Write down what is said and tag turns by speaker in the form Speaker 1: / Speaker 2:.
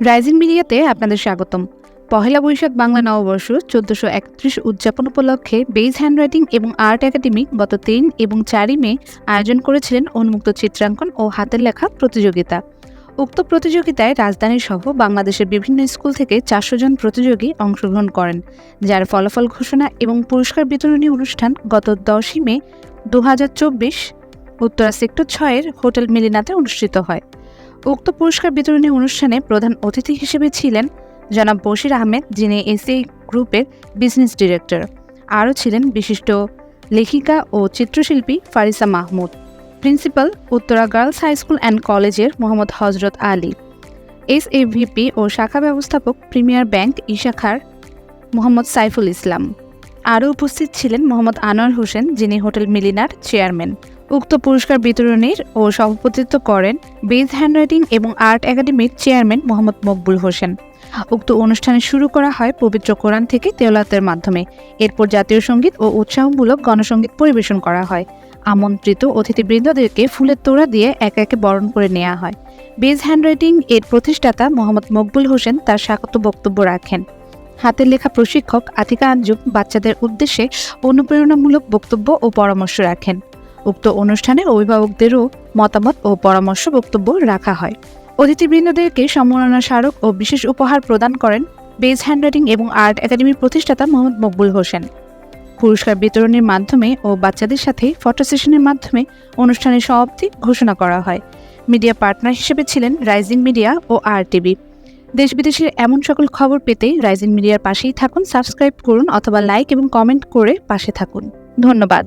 Speaker 1: Rising মিডিয়াতে আপনাদের স্বাগতম। পহেলা বৈশাখ বাংলা নববর্ষ ১৪৩১ উদযাপন উপলক্ষে বেইজ হ্যান্ডরাইটিং এবং আর্ট একাডেমি গত ৩ এবং ৪ মে আয়োজন করেছিলেন উন্মুক্ত চিত্রাঙ্কন ও হাতের লেখা প্রতিযোগিতা। উক্ত প্রতিযোগিতায় রাজধানী সহ বাংলাদেশের বিভিন্ন স্কুল থেকে ৪০০ জন প্রতিযোগী অংশগ্রহণ করেন, যার ফলাফল ঘোষণা এবং পুরস্কার বিতরণী অনুষ্ঠান গত ১০ মে ২০২৪ উত্তরা সেক্টর ৬-এর হোটেল মিলিনাতে অনুষ্ঠিত হয়। উক্ত পুরস্কার বিতরণী অনুষ্ঠানে প্রধান অতিথি হিসেবে ছিলেন জনাব বশির আহমেদ, যিনি এসএ গ্রুপের বিজনেস ডিরেক্টর। আরও ছিলেন বিশিষ্ট লেখিকা ও চিত্রশিল্পী Farisa Mahmud, principal Uttara girls high school and কলেজের মোহাম্মদ হজরত আলী, এসএভিপি ও শাখা ব্যবস্থাপক প্রিমিয়ার ব্যাংক শাখার মোহাম্মদ সাইফুল ইসলাম। আরও উপস্থিত ছিলেন মোহাম্মদ আনোয়ার হোসেন, যিনি হোটেল মিলিনার চেয়ারম্যান। উক্ত পুরস্কার বিতরণীর ও সভাপতিত্ব করেন বেইজ হ্যান্ডরাইটিং এবং আর্ট একাডেমির চেয়ারম্যান মোহাম্মদ মকবুল হোসেন। উক্ত অনুষ্ঠানে শুরু করা হয় পবিত্র কোরআন থেকে তেলাওয়াতের মাধ্যমে। এরপর জাতীয় সঙ্গীত ও উৎসাহমূলক গণসঙ্গীত পরিবেশন করা হয়। আমন্ত্রিত অতিথিবৃন্দদেরকে ফুলের তোড়া দিয়ে একে একে বরণ করে নেওয়া হয়। বেইজ হ্যান্ডরাইটিং এর প্রতিষ্ঠাতা মোহাম্মদ মকবুল হোসেন তার স্বাগত বক্তব্য রাখেন। হাতের লেখা প্রশিক্ষক আতিকা আঞ্জুম বাচ্চাদের উদ্দেশ্যে অনুপ্রেরণামূলক বক্তব্য ও পরামর্শ রাখেন। উক্ত অনুষ্ঠানে অভিভাবকদেরও মতামত ও পরামর্শ বক্তব্য রাখা হয়। অতিথিবৃন্দদেরকে সম্মাননা স্মারক ও বিশেষ উপহার প্রদান করেন বেইজ হ্যান্ডরাইটিং এবং আর্ট একাডেমির প্রতিষ্ঠাতা মোহাম্মদ মকবুল হোসেন। পুরস্কার বিতরণের মাধ্যমে ও বাচ্চাদের সাথে ফটো সেশনের মাধ্যমে অনুষ্ঠানের সমাপ্তি ঘোষণা করা হয়। মিডিয়া পার্টনার হিসেবে ছিলেন রাইজিং মিডিয়া ও RTV। দেশ বিদেশের এমন সকল খবর পেতে রাইজিং মিডিয়ার পাশেই থাকুন, সাবস্ক্রাইব করুন অথবা লাইক এবং কমেন্ট করে পাশে থাকুন। ধন্যবাদ।